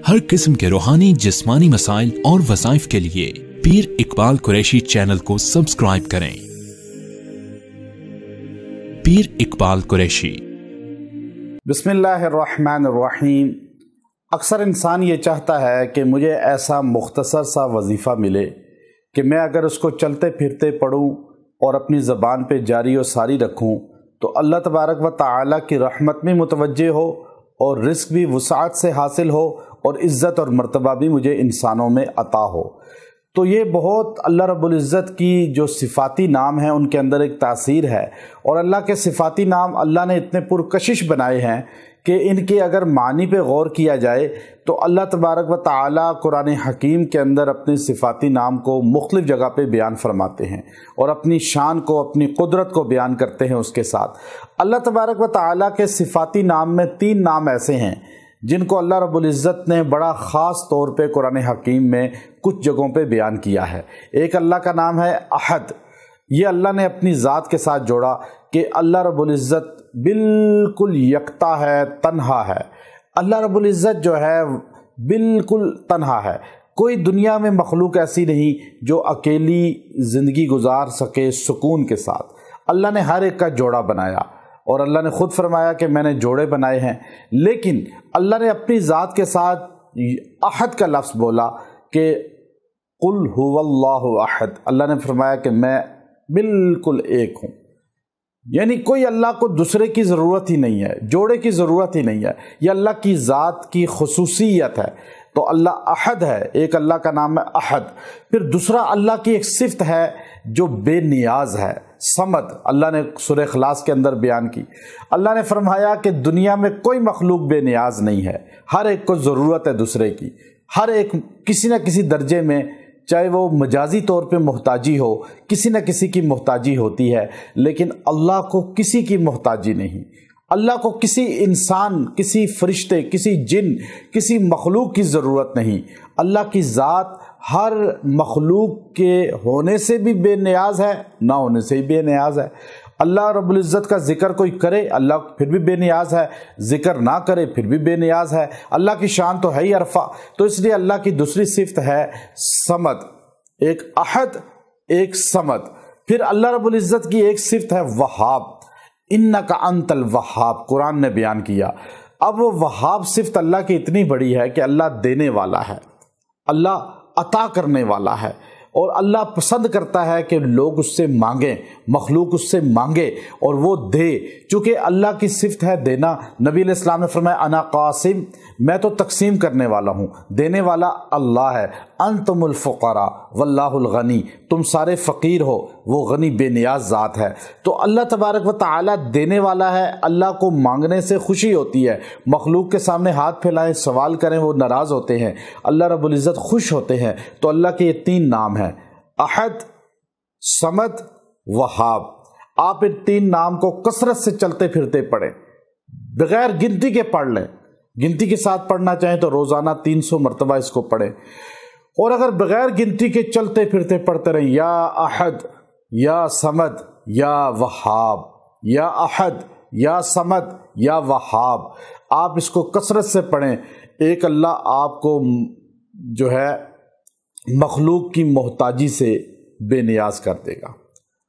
हर किस्म के रूहानी जिस्मानी मसाइल और वज़ाइफ के लिए पीर इकबाल कुरैशी चैनल को सब्सक्राइब करें। पीर इकबाल कुरैशी। बिस्मिल्लाहिर्रहमानिर्रहीम। अक्सर इंसान ये चाहता है कि मुझे ऐसा मुख्तसर सा वजीफ़ा मिले कि मैं अगर उसको चलते फिरते पढ़ूं और अपनी ज़बान पे जारी और सारी रखूं तो अल्लाह तबारक व तआला की रहमत में मुतवज्जे हो और रिस्क भी वसाअत से हासिल हो और इज़्ज़त और मर्तबा भी मुझे इंसानों में अता हो। तो ये बहुत अल्लाह रब्बुल इज़्ज़त की जो सिफ़ाती नाम हैं उनके अंदर एक तासीर है। और अल्लाह के सिफ़ाती नाम अल्लाह ने इतने पुरकशिश बनाए हैं कि इनके अगर मानी पे गौर किया जाए तो अल्लाह तबारक व तआला कुरान हकीम के अंदर अपने सिफ़ाती नाम को मुख्तलिफ़ जगह पे बयान फरमाते हैं और अपनी शान को, अपनी कुदरत को बयान करते हैं। उसके साथ अल्लाह तबारक व तआला के सिफ़ाती नाम में 3 नाम ऐसे हैं जिनको अल्लाह रब्बुल इज़्ज़त ने बड़ा ख़ास तौर पे कुरान हकीम में कुछ जगहों पे बयान किया है। एक अल्लाह का नाम है अहद। ये अल्लाह ने अपनी ज़ात के साथ जोड़ा कि अल्लाह रब्बुल इज़्ज़त बिल्कुल यकता है, तन्हा है। अल्लाह रब्बुल इज़्ज़त जो है बिल्कुल तन्हा है। कोई दुनिया में मखलूक ऐसी नहीं जो अकेली ज़िंदगी गुजार सके सुकून के साथ। अल्लाह ने हर एक का जोड़ा बनाया और अल्लाह ने ख़ुद फरमाया कि मैंने जोड़े बनाए हैं। लेकिन अल्लाह ने अपनी ज़ात के साथ अहद का लफ्ज़ बोला कि कुल हुवल्लाहु अहद। अल्लाह ने फरमाया कि मैं बिल्कुल एक हूँ, यानी कोई अल्लाह को दूसरे की ज़रूरत ही नहीं है, जोड़े की ज़रूरत ही नहीं है। यह अल्लाह की ज़ात की खुसूसियत है। तो अल्लाह अहद है, एक अल्लाह का नाम है अहद। फिर दूसरा अल्लाह की एक सिफ़त है जो बेनियाज है, समद। अल्लाह ने सूरह इखलास के अंदर बयान की। अल्लाह ने फरमाया कि दुनिया में कोई मखलूक बेनियाज नहीं है, हर एक को ज़रूरत है दूसरे की। हर एक किसी न किसी दर्जे में, चाहे वो मजाजी तौर पे मोहताजी हो, किसी न किसी की मोहताजी होती है, लेकिन अल्लाह को किसी की मोहताजी नहीं। अल्लाह को किसी इंसान, किसी फरिश्ते, किसी जिन, किसी मखलूक की ज़रूरत नहीं। अल्लाह की ज़ात हर मखलूक के होने से भी बेनियाज है, ना होने से भी बेनियाज है। अल्लाह रब्बुल इज़्ज़त का जिक्र कोई करे अल्लाह फिर भी बेनियाज है, जिक्र ना करे फिर भी बेनियाज है। अल्लाह की शान तो है ही अरफा। तो इसलिए अल्लाह की दूसरी सिफ़त है समद। एक अहद, एक समद। फिर अल्लाह रब्बुल इज़्ज़त की एक सिफ़त है वहाब। इन्नका अंतल वहाब, कुरान ने बयान किया। अब वो वहाब सिफ़त अल्लाह की इतनी बड़ी है कि अल्लाह देने वाला है, अल्लाह अता करने वाला है और अल्लाह पसंद करता है कि लोग उससे मांगें, मखलूक उससे मांगे और वो दे। चूँकि अल्लाह की सिफ़त है देना। नबी अलैहि सलाम ने फरमाया अना कासिम, मैं तो तकसीम करने वाला हूँ, देने वाला अल्लाह है। अंतुमुल फुक़रा वल्लाहुल गनी, तुम सारे फ़कीर हो, वो गनी बेनियाज ज़ात है। तो अल्लाह तबारक व तआला देने वाला है। अल्लाह को मांगने से खुशी होती है। मखलूक के सामने हाथ फैलाएं, सवाल करें, वो नाराज़ होते हैं। अल्लाह रब्बुल इज़्ज़त खुश होते हैं। तो अल्लाह के ये 3 नाम हैं, अहद, समद, वहाब। आप इन 3 नाम को कसरत से चलते फिरते पढ़ें, बगैर गिनती के पढ़ लें। गिनती के साथ पढ़ना चाहें तो रोज़ाना 300 मरतबा इसको पढ़ें। और अगर बगैर गिनती के चलते फिरते पढ़ते रहें, या अहद, या समद, या वहाब, या अहद, या समद, या वहाब, आप इसको कसरत से पढ़ें। एक अल्लाह आपको जो है मखलूक की मोहताजी से बेनियाज कर देगा।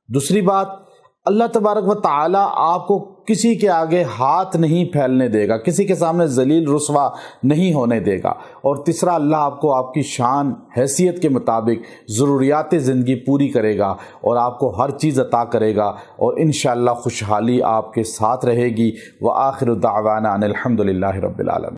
दूसरी बात, अल्लाह तबारक व तआला आपको किसी के आगे हाथ नहीं फैलने देगा, किसी के सामने जलील रुस्वा नहीं होने देगा। और तीसरा, अल्लाह आपको आपकी शान हैसियत के मुताबिक ज़रूरियात ज़िंदगी पूरी करेगा और आपको हर चीज़ अता करेगा और इंशाअल्लाह खुशहाली आपके साथ रहेगी। व आखिरु दावाना अनिल हम्दुलिल्लाहि रब्बिल आलमीन।